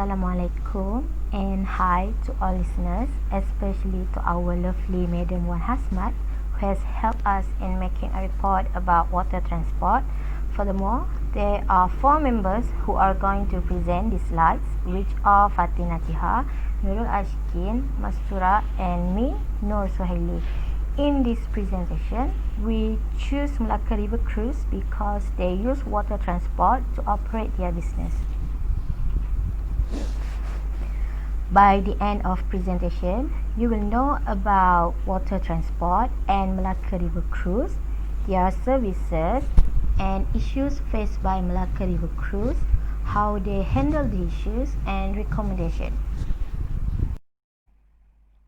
Assalamualaikum and hi to all listeners, especially to our lovely Madam Wan Hasmat who has helped us in making a report about water transport. Furthermore, there are 4 members who are going to present the slides, which are Fatin, Najihah, Nurul, Ashikin, Mastura and me, Nurul Suhaili. In this presentation, we choose Melaka River Cruise because they use water transport to operate their business. By the end of presentation, you will know about water transport and Melaka River Cruise, their services and issues faced by Melaka River Cruise, how they handle the issues and recommendation.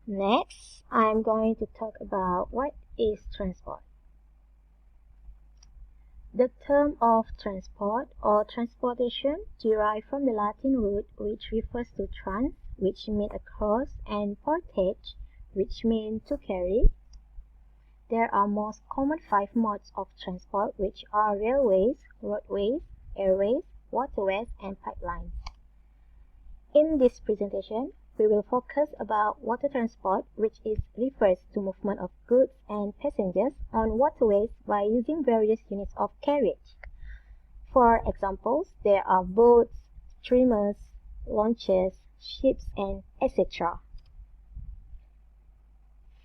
Next, I am going to talk about what is transport. The term of transport or transportation derived from the Latin root which refers to trans, which means across, and portage, which means to carry. There are most common 5 modes of transport, which are railways, roadways, airways, waterways, and pipelines. In this presentation, we will focus about water transport, which refers to movement of goods and passengers on waterways by using various units of carriage. For examples, there are boats, steamers, launches, ships, and etc.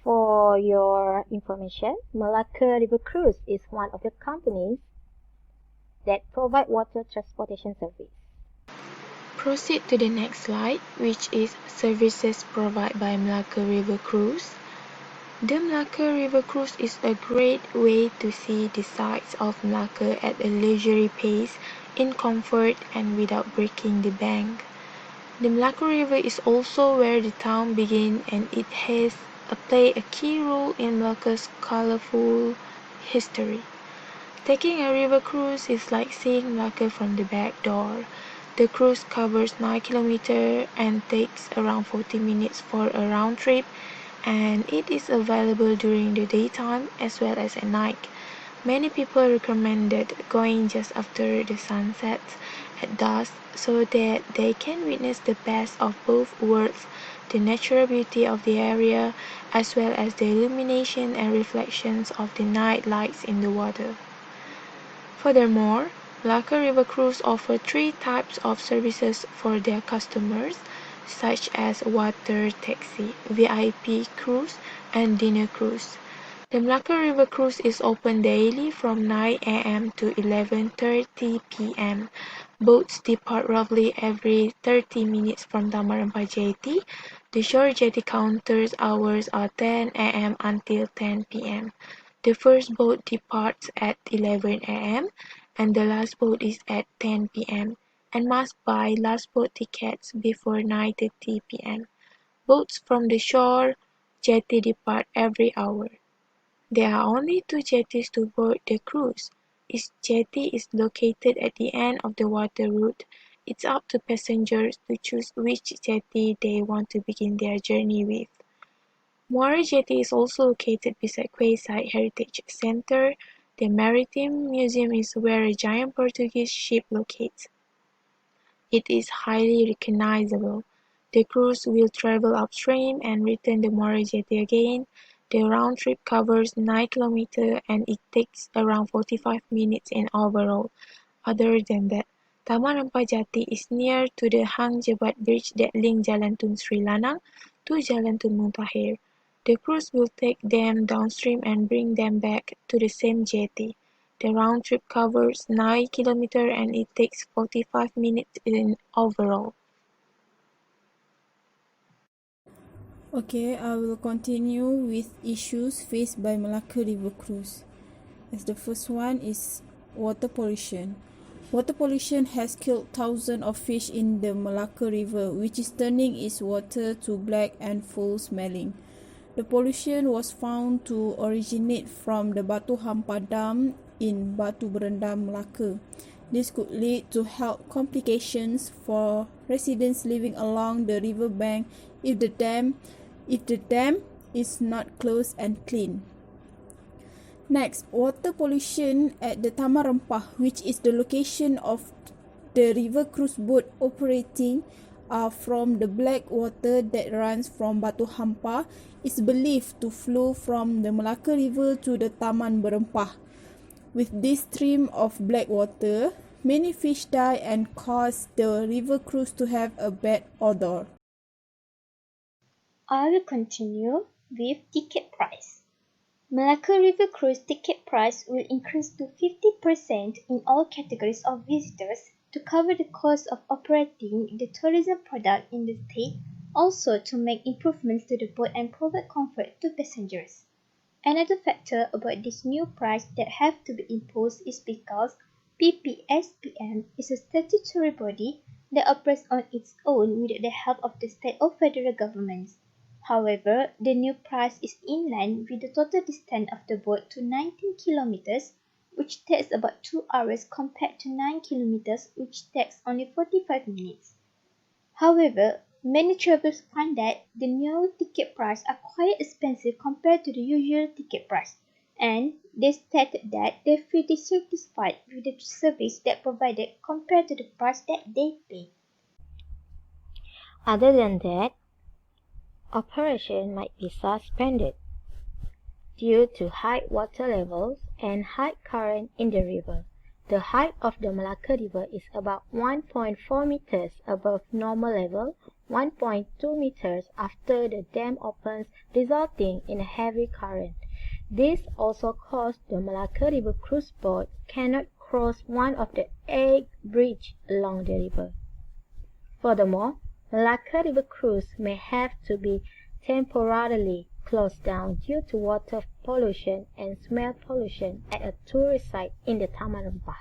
For your information, Melaka River Cruise is one of the companies that provide water transportation service. Proceed to the next slide, which is services provided by Melaka River Cruise. The Melaka River Cruise is a great way to see the sights of Melaka at a leisurely pace, in comfort and without breaking the bank. The Melaka River is also where the town begins, and it has played a key role in Melaka's colorful history. Taking a river cruise is like seeing Melaka from the back door. The cruise covers 9 km and takes around 40 minutes for a round trip, and it is available during the daytime as well as at night. Many people recommended going just after the sun sets at dusk so that they can witness the best of both worlds, the natural beauty of the area as well as the illumination and reflections of the night lights in the water. Furthermore, Melaka River Cruise offers 3 types of services for their customers, such as water taxi, VIP cruise, and dinner cruise. The Melaka River Cruise is open daily from 9 a.m. to 11:30 p.m. Boats depart roughly every 30 minutes from Taman Rempah Jetty. The shore jetty counters hours are 10 a.m. until 10 p.m. The first boat departs at 11 a.m. and the last boat is at 10 p.m. and must buy last boat tickets before 9:30 p.m. Boats from the shore jetty depart every hour. There are only 2 jetties to board the cruise. Each jetty is located at the end of the water route. It's up to passengers to choose which jetty they want to begin their journey with. Muara Jetty is also located beside Quayside Heritage Center. The Maritime Museum is where a giant Portuguese ship locates. It is highly recognizable. The cruise will travel upstream and return to Muara Jetty again. The round trip covers 9 km and it takes around 45 minutes in overall. Other than that, Taman Rempah Jati is near to the Hang Jebat Bridge that links Jalan Tun Sri Lanang to Jalan Tun Muntakhir. The cruise will take them downstream and bring them back to the same jetty. The round trip covers 9 km and it takes 45 minutes in overall. Okay, I will continue with issues faced by Melaka River Cruise. As the first one is water pollution. Water pollution has killed thousands of fish in the Melaka River, which is turning its water to black and foul-smelling. The pollution was found to originate from the Batu Hampa Dam in Batu Berendam, Melaka. This could lead to health complications for residents living along the river bank if the dam is not closed and clean. Next, water pollution at the Taman Rempah, which is the location of the river cruise boat operating from the black water that runs from Batu Hampa is believed to flow from the Melaka River to the Taman Berempah. With this stream of black water, many fish die and cause the river cruise to have a bad odor. I will continue with ticket price. Melaka River Cruise ticket price will increase to 50% in all categories of visitors to cover the cost of operating the tourism product in the state, also to make improvements to the boat and provide comfort to passengers. Another factor about this new price that have to be imposed is because PPSPM is a statutory body that operates on its own without the help of the state or federal governments. However, the new price is in line with the total distance of the boat to 19 kilometers, which takes about 2 hours compared to 9 kilometers, which takes only 45 minutes. However, many travelers find that the new ticket price are quite expensive compared to the usual ticket price, and they stated that they feel dissatisfied with the service that provided compared to the price that they pay. Other than that, operation might be suspended due to high water levels and high current in the river. The height of the Melaka River is about 1.4 meters above normal level, 1.2 meters after the dam opens, resulting in a heavy current. This also caused the Melaka River cruise boat cannot cross one of the 8 bridges along the river. Furthermore, Melaka River cruise may have to be temporarily closed down due to water pollution and smell pollution at a tourist site in the Taman Rempah.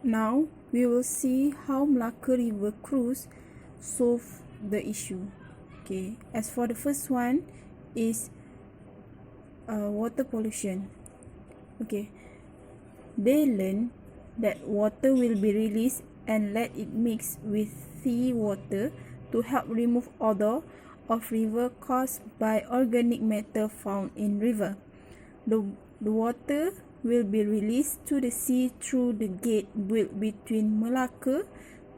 Now we will see how Melaka River cruise solve the issue. Okay, as for the first one is water pollution. Okay, they learn that water will be released and let it mix with sea water to help remove odor of river caused by organic matter found in river. The water will be released to the sea through the gate built between Melaka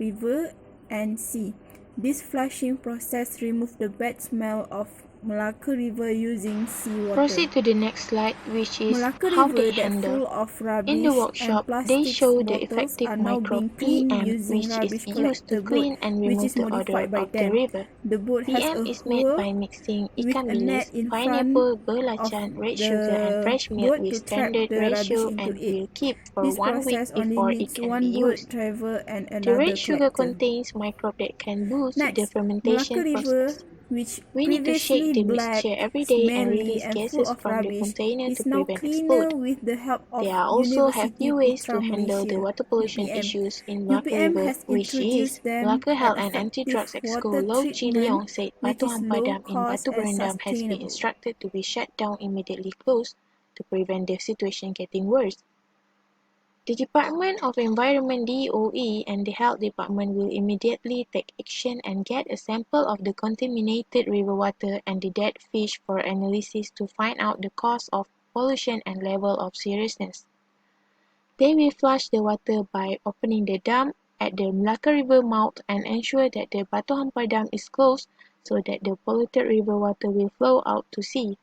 River and sea. This flushing process removes the bad smell of Melaka River using seawater. Proceed to the next slide, which is Melaka how River they that handle. full of rubbish In the and workshop, they plastic show the bottles effective are now microbe being cleaned PM, using which is rubbish used to collector boat, clean and which remove is the odor modified by of the them. river. The boat has PM a is made hole by mixing with ikan a net bilis, in front pineapple, of belacan, red sugar, and the fresh milk boat with to trap standard the rubbish ratio into and it. will keep for This 1 week process only before it needs can be one boat used. driver and The another red sugar collector. contains microbes that can boost the Next, fermentation Melaka River, process. which We need to shake previously the black, mixture every day and smelly, release and full gases of from the rubbish, container to is now prevent cleaner explode. with the help of There are also have University few ways to Putra handle the Malaysia, water pollution UPM. issues in Melaka UPM River, has which is introduced them Melaka an Health and effective Anti-Drugs Exco water Low Chi treatment Leong said which Batu is Hampa low Dam in cost Batu and Berendam has been sustainable. instructed to be shut down immediately closed to prevent the situation getting worse. The Department of Environment DOE and the Health Department will immediately take action and get a sample of the contaminated river water and the dead fish for analysis to find out the cause of pollution and level of seriousness. They will flush the water by opening the dam at the Melaka River mouth and ensure that the Batu Hampa Dam is closed so that the polluted river water will flow out to sea.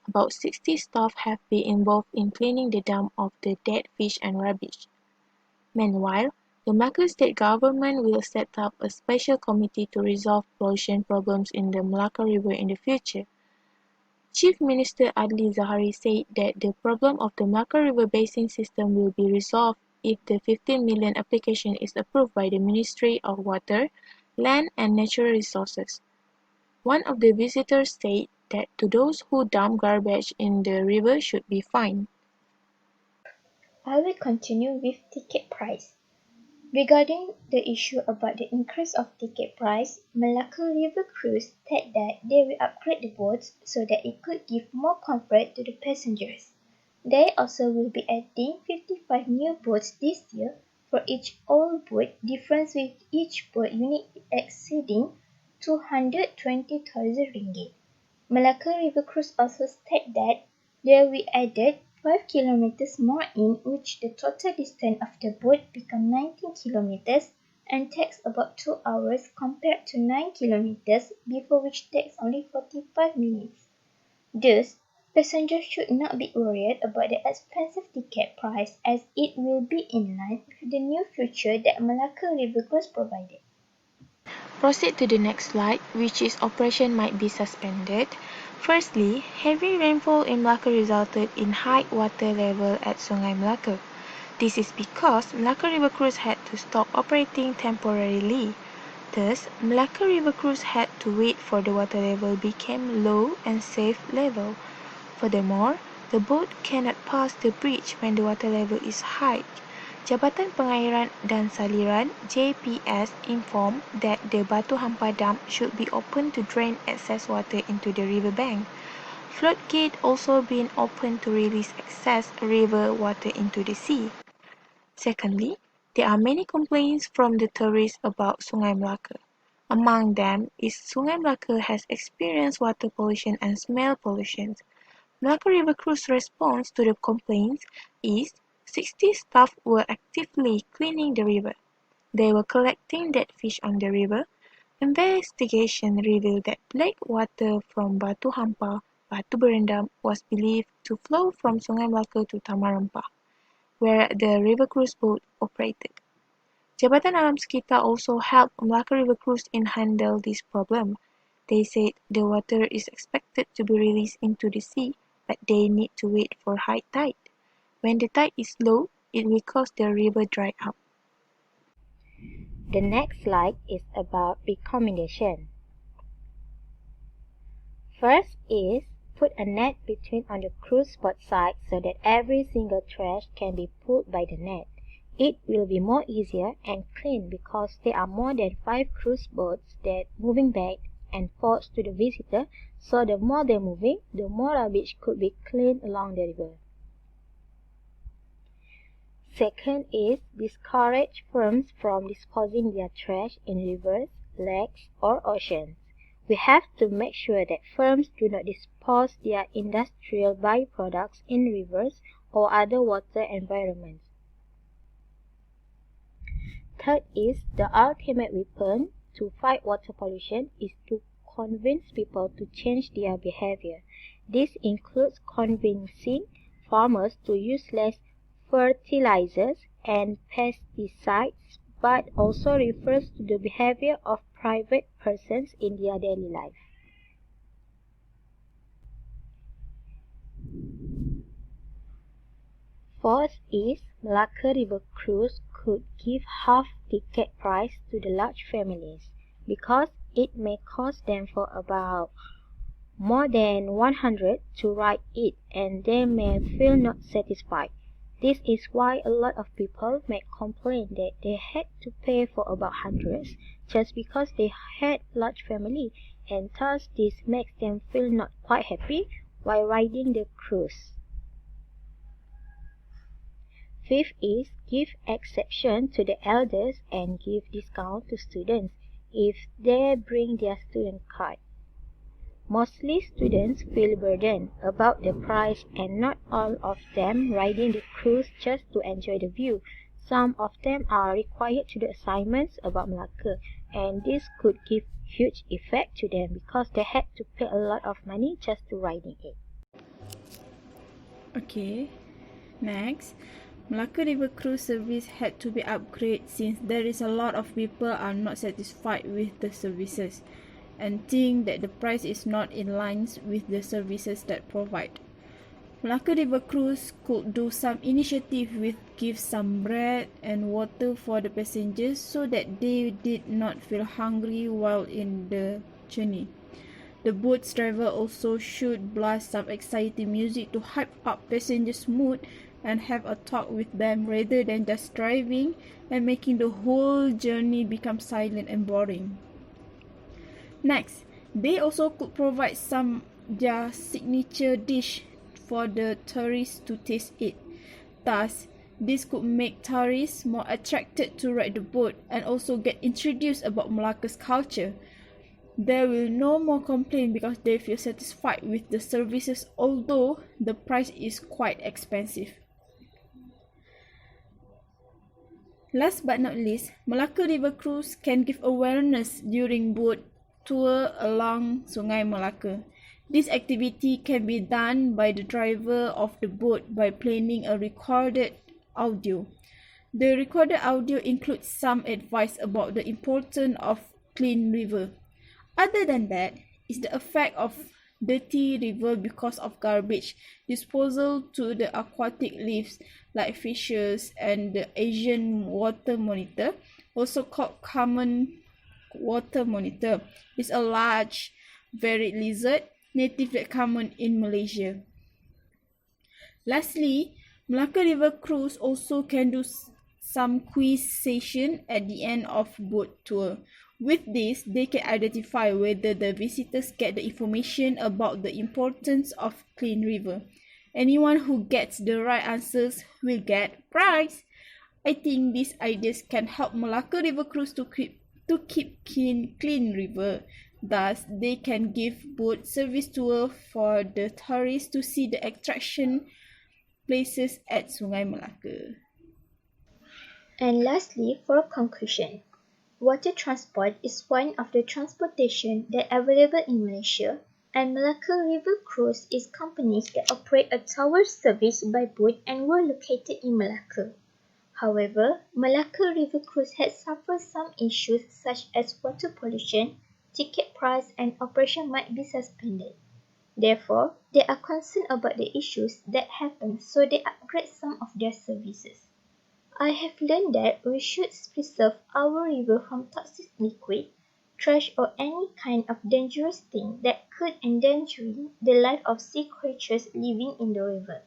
About 60 staff have been involved in cleaning the dam of the dead fish and rubbish. Meanwhile, the Melaka state government will set up a special committee to resolve pollution problems in the Melaka River in the future. Chief Minister Adli Zahari said that the problem of the Melaka River basin system will be resolved if the 15 million application is approved by the Ministry of Water, Land and Natural Resources. One of the visitors said that to those who dump garbage in the river should be fined. I will continue with ticket price. Regarding the issue about the increase of ticket price, Melaka River Cruise said that they will upgrade the boats so that it could give more comfort to the passengers. They also will be adding 55 new boats this year for each old boat, difference with each boat unit exceeding 220,000 ringgit. Melaka River Cruise also stated that there we added 5 kilometers more in which the total distance of the boat become 19 kilometers and takes about 2 hours compared to 9 kilometers before which takes only 45 minutes. Thus, passengers should not be worried about the expensive ticket price as it will be in line with the new feature that Melaka River Cruise provided. Proceed to the next slide, which is operation might be suspended. Firstly, heavy rainfall in Melaka resulted in high water level at Sungai Melaka. This is because Melaka River Cruise had to stop operating temporarily. Thus, Melaka River Cruise had to wait for the water level became low and safe level. Furthermore, the boat cannot pass the bridge when the water level is high. Jabatan Pengairan dan Saliran (JPS) informed that the Batu Hampa dam should be opened to drain excess water into the river bank. Floodgate also been opened to release excess river water into the sea. Secondly, there are many complaints from the tourists about Sungai Melaka. Among them is Sungai Melaka has experienced water pollution and smell pollution. Melaka River Cruise response to the complaints is 60 staff were actively cleaning the river. They were collecting dead fish on the river. Investigation revealed that black water from Batu Hampa, Batu Berendam, was believed to flow from Sungai Melaka to Taman Rempah, where the river cruise boat operated. Jabatan Alam Sekitar also helped Melaka River Cruise in handle this problem. They said the water is expected to be released into the sea, but they need to wait for high tide. When the tide is low, it will cause the river dry up. The next slide is about recommendation. First is put a net between on the cruise port side so that every single trash can be pulled by the net. It will be more easier and clean because there are more than 5 cruise boats that moving back and forth to the visitor, so the more they're moving, the more rubbish could be cleaned along the river. Second is discourage firms from disposing their trash in rivers, lakes, or oceans. We have to make sure that firms do not dispose their industrial byproducts in rivers or other water environments. Third is the ultimate weapon to fight water pollution is to convince people to change their behavior. This includes convincing farmers to use less fertilizers and pesticides, but also refers to the behavior of private persons in their daily life. Fourth is Melaka River Cruise could give half ticket price to the large families because it may cost them for about more than 100 to ride it and they may feel not satisfied. This is why a lot of people may complain that they had to pay for about hundreds just because they had large family, and thus this makes them feel not quite happy while riding the cruise. Fifth is give exception to the elders and give discount to students if they bring their student card. Mostly students feel burdened about the price and not all of them riding the cruise just to enjoy the view. Some of them are required to do assignments about Melaka, and this could give huge effect to them because they had to pay a lot of money just to riding it. Okay, next. Melaka River Cruise service had to be upgraded since there is a lot of people are not satisfied with the services and think that the price is not in line with the services that provide. Melaka River Cruise could do some initiative with give some bread and water for the passengers so that they did not feel hungry while in the journey. The boat's driver also should blast some exciting music to hype up passengers' mood and have a talk with them rather than just driving and making the whole journey become silent and boring. Next, they also could provide some their signature dish for the tourists to taste it. Thus, this could make tourists more attracted to ride the boat and also get introduced about Malacca's culture. There will no more complaint because they feel satisfied with the services, although the price is quite expensive. Last but not least, Melaka River Cruise can give awareness during boat tour along Sungai Melaka. This activity can be done by the driver of the boat by playing a recorded audio. The recorded audio includes some advice about the importance of clean river. Other than that, is the effect of dirty river because of garbage disposal to the aquatic lives like fishes, and the Asian water monitor, also called common water monitor, is a large varied lizard natively common in Malaysia. Lastly, Melaka River Cruise also can do some quiz session at the end of boat tour. With this, they can identify whether the visitors get the information about the importance of clean river. Anyone who gets the right answers will get prize. I think these ideas can help Melaka River Cruise to keep clean river. Thus, they can give boat service tour for the tourists to see the attraction places at Sungai Melaka. And lastly, for conclusion, water transport is one of the transportation that are available in Malaysia, and Melaka River Cruise is companies that operate a tower service by boat and were located in Melaka. However, Melaka River Cruise has suffered some issues such as water pollution, ticket price, and operation might be suspended. Therefore, they are concerned about the issues that happen, so they upgrade some of their services. I have learned that we should preserve our river from toxic liquid, trash, or any kind of dangerous thing that could endanger the life of sea creatures living in the river.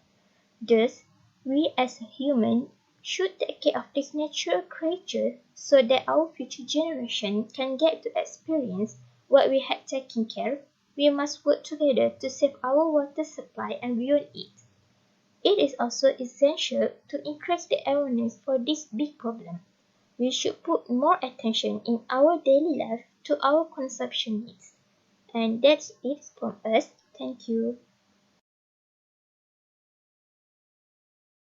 Thus, we as humans should take care of these natural creatures so that our future generation can get to experience what we had taken care. We must work together to save our water supply and beyond it. It is also essential to increase the awareness for this big problem. We should put more attention in our daily life to our consumption needs. And that's it from us. Thank you.